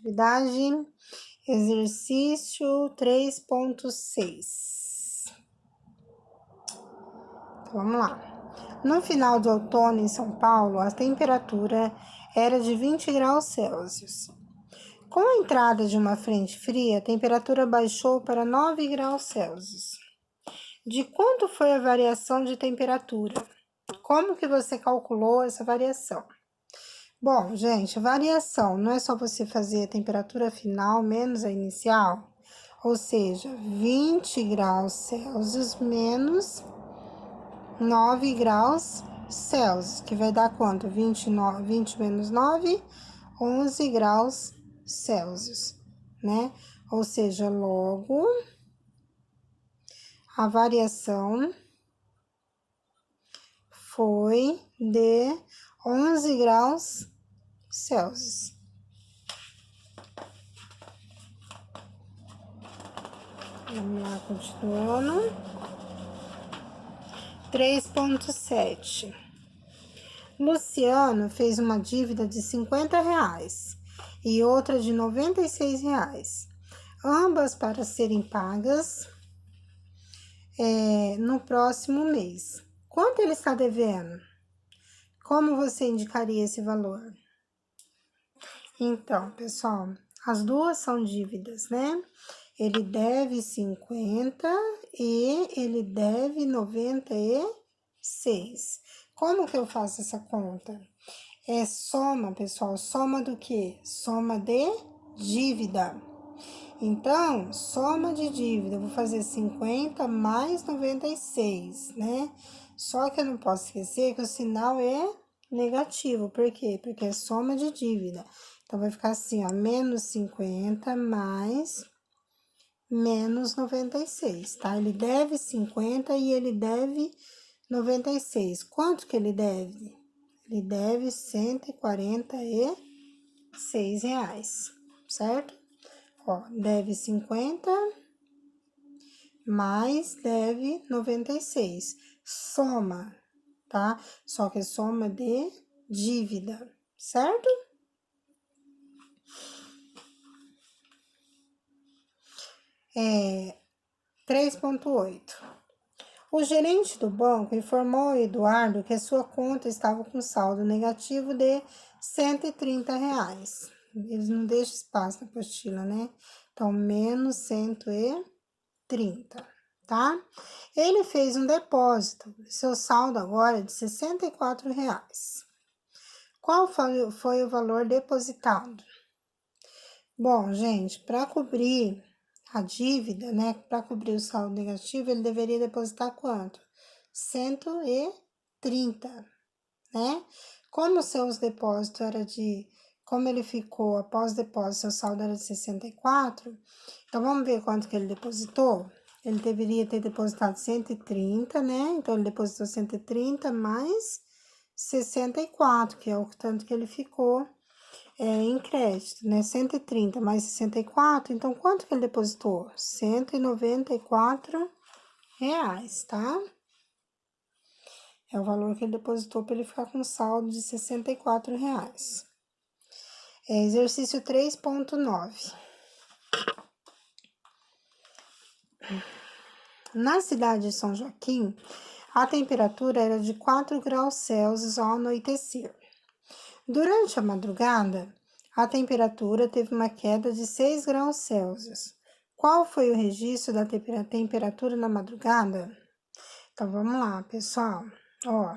atividade, exercício 3.6. Então, vamos lá. No final do outono em São Paulo, a temperatura era de 20 graus Celsius. Com a entrada de uma frente fria, a temperatura baixou para 9 graus Celsius. De quanto foi a variação de temperatura? Como que você calculou essa variação? Bom, gente, variação não é só você fazer a temperatura final menos a inicial, ou seja, 20 graus Celsius menos 9 graus Celsius, que vai dar quanto? 20 menos 9, 11 graus Celsius, né? Ou seja, logo, a variação foi de 11 graus Celsius. Vamos lá, continuando. 3.7. Luciano fez uma dívida de R$ 50 e outra de R$ 96, ambas para serem pagas no próximo mês. Quanto ele está devendo? Como você indicaria esse valor? Então, pessoal, as duas são dívidas, né? Ele deve 50 e ele deve 96. Como que eu faço essa conta? É soma, pessoal. Soma do quê? Soma de dívida. Então, soma de dívida, eu vou fazer 50 mais 96, né? Só que eu não posso esquecer que o sinal é negativo. Por quê? Porque é soma de dívida. Então, vai ficar assim, ó, menos 50 mais menos 96, tá? Ele deve 50 e ele deve 96. Quanto que ele deve? Ele deve R$ 146, certo? Ó, deve 50 mais deve 96. Soma, tá? Só que é soma de dívida, certo? 3.8. O gerente do banco informou ao Eduardo que a sua conta estava com saldo negativo de R$ 130. Eles não deixam espaço na apostila, né? Então, menos 130, tá? Ele fez um depósito. Seu saldo agora é de R$ 64. Qual foi o valor depositado? Bom, gente, para cobrir a dívida, né? Para cobrir o saldo negativo, ele deveria depositar quanto? 130, né? Como seus depósitos era como ele ficou após o depósito, seu saldo era de 64, então vamos ver quanto que ele depositou? Ele deveria ter depositado 130, né? Então, ele depositou 130 mais 64, que é o tanto que ele ficou em crédito, né? 130 mais 64, então quanto que ele depositou? R$ 194, tá? É o valor que ele depositou para ele ficar com saldo de R$ 64. Exercício 3.9. Na cidade de São Joaquim, a temperatura era de 4 graus Celsius ao anoitecer. Durante a madrugada, a temperatura teve uma queda de 6 graus Celsius. Qual foi o registro da temperatura na madrugada? Então, vamos lá, pessoal. Ó,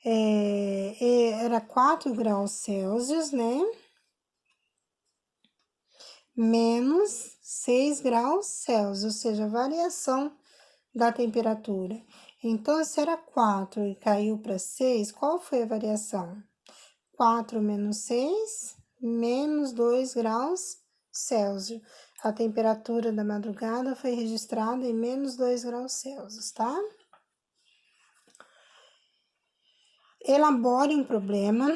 era 4 graus Celsius, né? Menos 6 graus Celsius, ou seja, a variação da temperatura. Então, se era 4 e caiu para 6, qual foi a variação? 4 menos 6, menos 2 graus Celsius. A temperatura da madrugada foi registrada em menos 2 graus Celsius, tá? Elabore um problema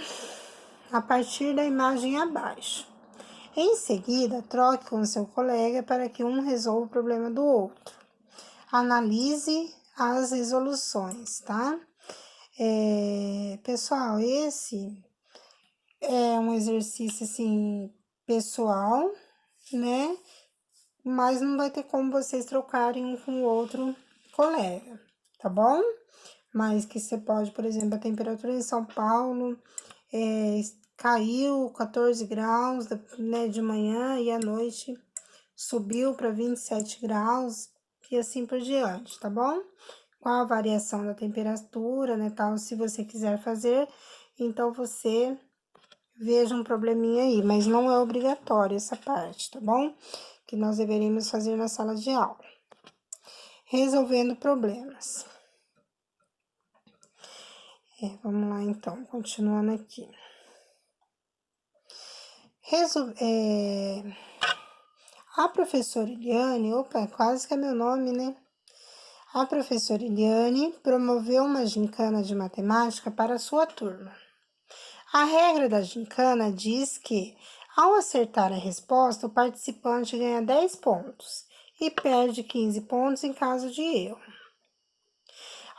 a partir da imagem abaixo. Em seguida, troque com seu colega para que um resolva o problema do outro. Analise as resoluções, tá? Pessoal, esse é um exercício, assim, pessoal, né? Mas não vai ter como vocês trocarem um com o outro colega, tá bom? Mas que você pode, por exemplo, a temperatura em São Paulo caiu 14 graus, né, de manhã e à noite subiu para 27 graus e assim por diante, tá bom? Qual a variação da temperatura, né, tal, se você quiser fazer, então você veja um probleminha aí, mas não é obrigatório essa parte, tá bom? Que nós deveríamos fazer na sala de aula. Resolvendo problemas. Vamos lá, então, continuando aqui. A professora Eliane, opa, quase que é meu nome, né? A professora Eliane promoveu uma gincana de matemática para a sua turma. A regra da gincana diz que, ao acertar a resposta, o participante ganha 10 pontos e perde 15 pontos em caso de erro.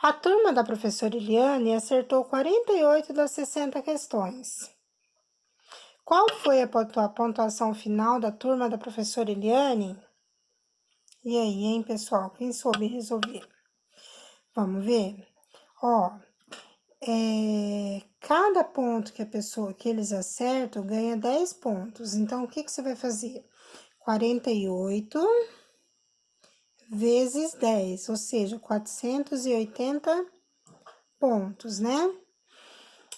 A turma da professora Eliane acertou 48 das 60 questões. Qual foi a pontuação final da turma da professora Eliane? E aí, hein, pessoal? Quem soube resolver? Vamos ver? Ó, cada ponto que eles acertam ganha 10 pontos. Então, o que você vai fazer? 48 vezes 10, ou seja, 480 pontos, né?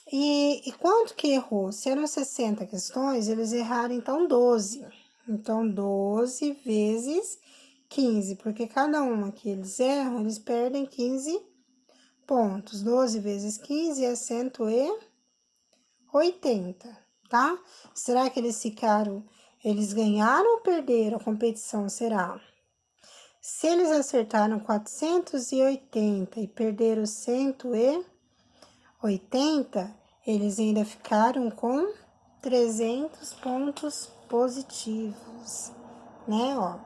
E quanto que errou? Se eram 60 questões, eles erraram, então, 12. Então, 12 vezes 15, porque cada uma que eles erram, eles perdem 15 pontos. 12 vezes 15 é 180, tá? Será que eles ganharam ou perderam a competição, será? Se eles acertaram 480 e perderam 180, eles ainda ficaram com 300 pontos positivos, né? Ó,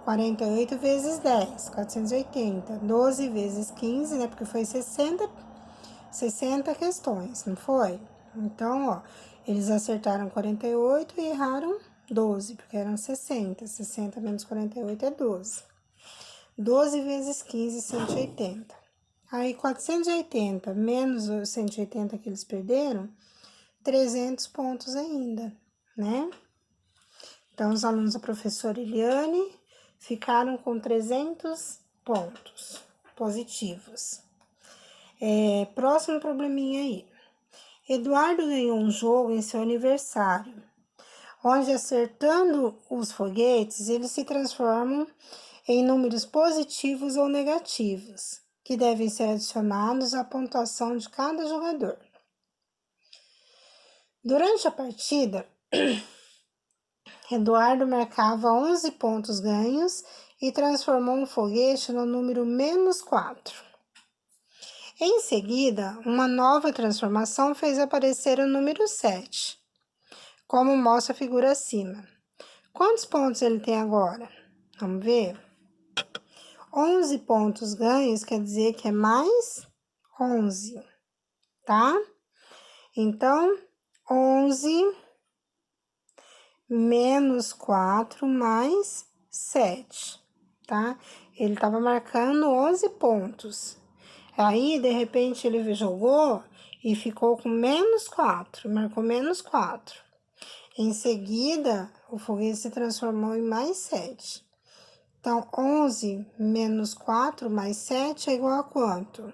48 vezes 10, 480. 12 vezes 15, né? Porque foi 60 questões, não foi? Então, ó, eles acertaram 48 e erraram 12, porque eram 60. 60 menos 48 é 12. 12 vezes 15, 180. Aí, 480 menos os 180 que eles perderam, 300 pontos ainda, né? Então, os alunos da professora Eliane ficaram com 300 pontos positivos. Próximo probleminha aí. Eduardo ganhou um jogo em seu aniversário, onde acertando os foguetes, eles se transformam em números positivos ou negativos, que devem ser adicionados à pontuação de cada jogador. Durante a partida, Eduardo marcava 11 pontos ganhos e transformou um foguete no número -4. Em seguida, uma nova transformação fez aparecer o número 7, como mostra a figura acima. Quantos pontos ele tem agora? Vamos ver? 11 pontos ganhos quer dizer que é mais 11, tá? Então, 11 menos 4 mais 7, tá? Ele estava marcando 11 pontos. Aí, de repente, ele jogou e ficou com -4, marcou -4. Em seguida, o foguete se transformou em mais 7. Então, 11 menos 4 mais 7 é igual a quanto?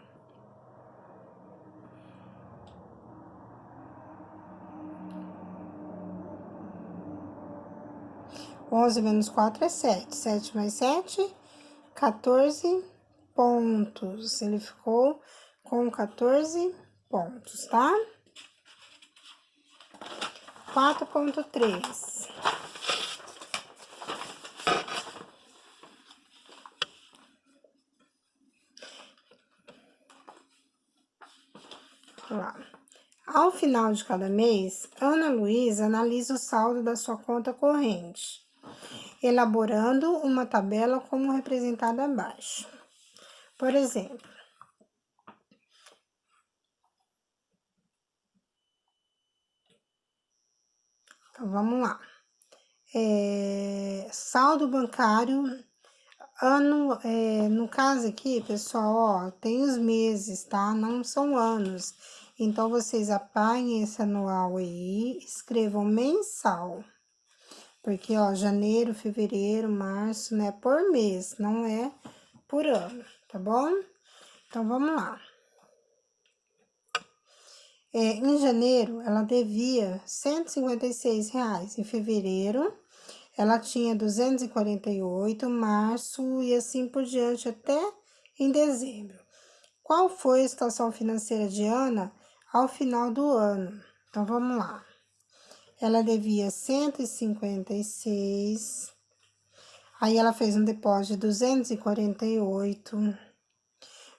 11 menos 4 é 7. 7 mais 7, 14 pontos. Ele ficou com 14 pontos, tá? 4.3. Lá. Ao final de cada mês, Ana Luísa analisa o saldo da sua conta corrente, elaborando uma tabela como representada abaixo. Por exemplo, então vamos lá. saldo bancário, ano, no caso aqui, pessoal, ó, tem os meses, tá? Não são anos. Então, vocês apaguem esse anual aí, escrevam mensal. Porque, ó, janeiro, fevereiro, março, né? Por mês, não é por ano, tá bom? Então, vamos lá. Em janeiro, ela devia R$ 156. Em fevereiro, ela tinha 248, março e assim por diante até em dezembro. Qual foi a situação financeira de Ana ao final do ano? Então, vamos lá. Ela devia 156, aí ela fez um depósito de 248,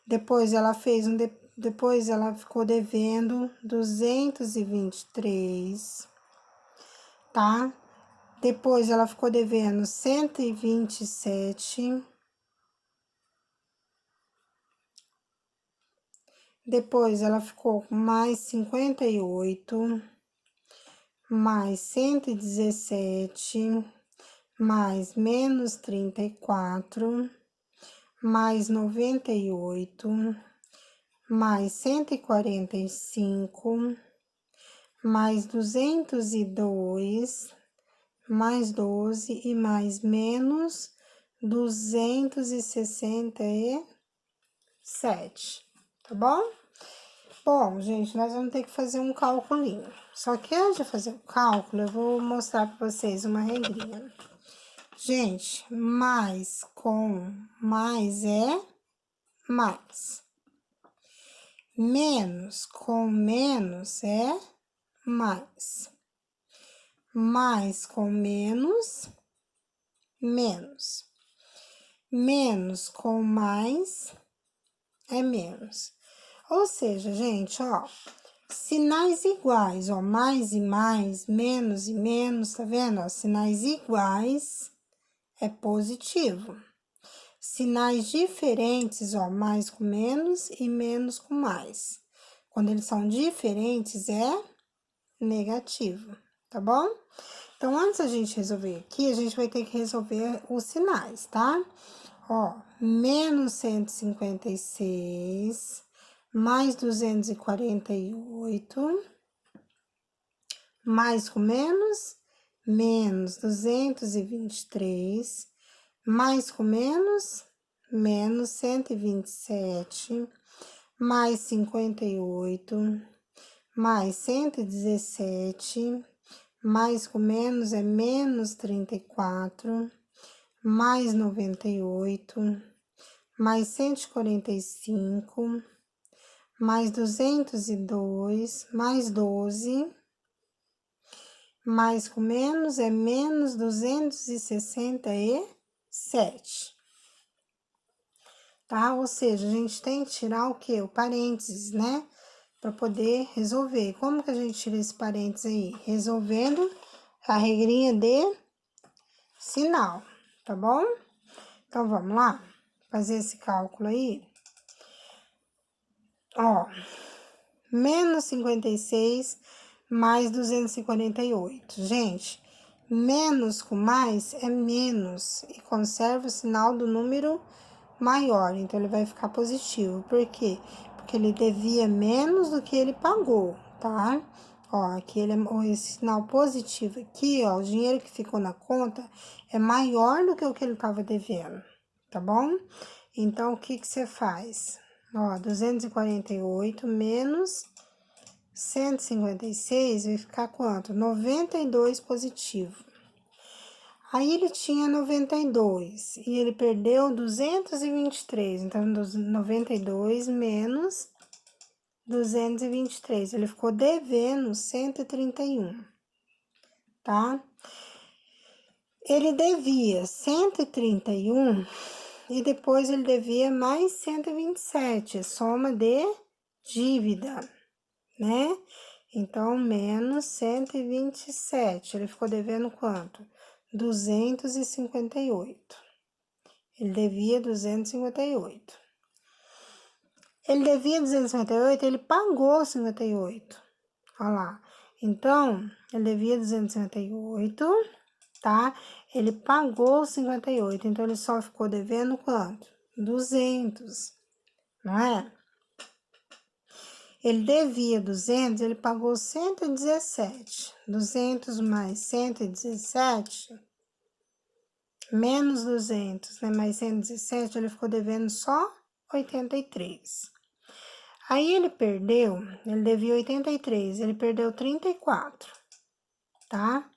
depois ela ficou devendo 223, tá? Depois ela ficou devendo 127. Depois ela ficou com mais 58, mais 117, mais menos 34, mais 98, mais 145, mais 202, mais 12 e mais menos 267, tá bom? Bom, gente, nós vamos ter que fazer um cálculo. Só que antes de fazer o cálculo, eu vou mostrar para vocês uma regrinha. Gente, mais com mais é mais. Menos com menos é mais. Mais com menos, menos. Menos com mais é menos. Ou seja, gente, ó, sinais iguais, ó, mais e mais, menos e menos, tá vendo? Ó, sinais iguais é positivo. Sinais diferentes, ó, mais com menos e menos com mais. Quando eles são diferentes, é negativo, tá bom? Então, antes da gente resolver aqui, a gente vai ter que resolver os sinais, tá? Ó, menos 156, mais 248, mais com menos, menos 223, mais com menos, menos 127, mais 58, mais 117, mais com menos é menos 34, mais 98, mais 145, mais 202, mais 12, mais com menos é menos 267, tá? Ou seja, a gente tem que tirar o quê? O parênteses, né? Para poder resolver. Como que a gente tira esse parênteses aí? Resolvendo a regrinha de sinal, tá bom? Então, vamos lá fazer esse cálculo aí. Ó, menos 56 mais 248. Gente, menos com mais é menos e conserva o sinal do número maior, então ele vai ficar positivo. Por quê? Porque ele devia menos do que ele pagou, tá? Ó, aqui esse sinal positivo aqui, ó, o dinheiro que ficou na conta é maior do que o que ele estava devendo, tá bom? Então, o que que você faz? Ó, 248 menos 156 vai ficar quanto? 92 positivo. Aí ele tinha 92 e ele perdeu 223. Então, 92 menos 223. Ele ficou devendo 131, tá? Ele devia 131 e depois ele devia mais 127, soma de dívida, né? Então, menos 127. Ele ficou devendo quanto? 258. Ele devia 258. Ele devia 258, ele pagou 58. Olha lá. Então, ele devia 258 tá? Ele pagou 58, então ele só ficou devendo quanto? 200, não é? Ele devia 200, ele pagou 117. 200 mais 117, menos 200, né? Mais 117, ele ficou devendo só 83. Aí ele devia 83, ele perdeu 34, tá?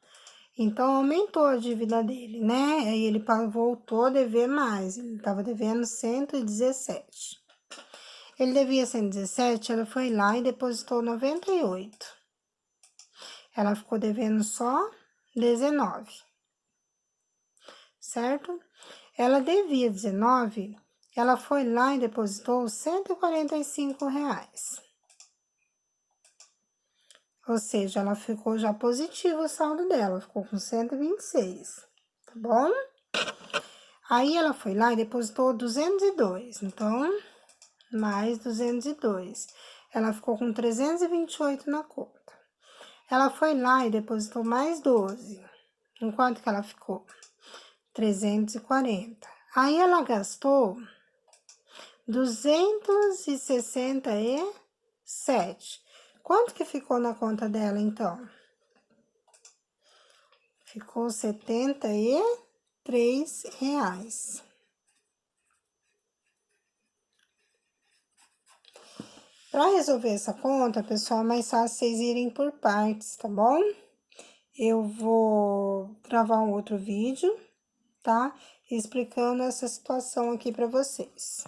Então, aumentou a dívida dele, né? Aí ele voltou a dever mais, ele estava devendo 117. Ele devia 117, ela foi lá e depositou 98. Ela ficou devendo só 19, certo? Ela devia 19, ela foi lá e depositou 145 reais. Ou seja, ela ficou já positivo o saldo dela, ficou com 126, tá bom? Aí ela foi lá e depositou 202, então, mais 202. Ela ficou com 328 na conta. Ela foi lá e depositou mais 12. Em quanto que ela ficou? 340. Aí ela gastou 267. Quanto que ficou na conta dela, então? Ficou 73 reais. Para resolver essa conta, pessoal, é mais fácil vocês irem por partes, tá bom? Eu vou gravar um outro vídeo, tá? Explicando essa situação aqui para vocês.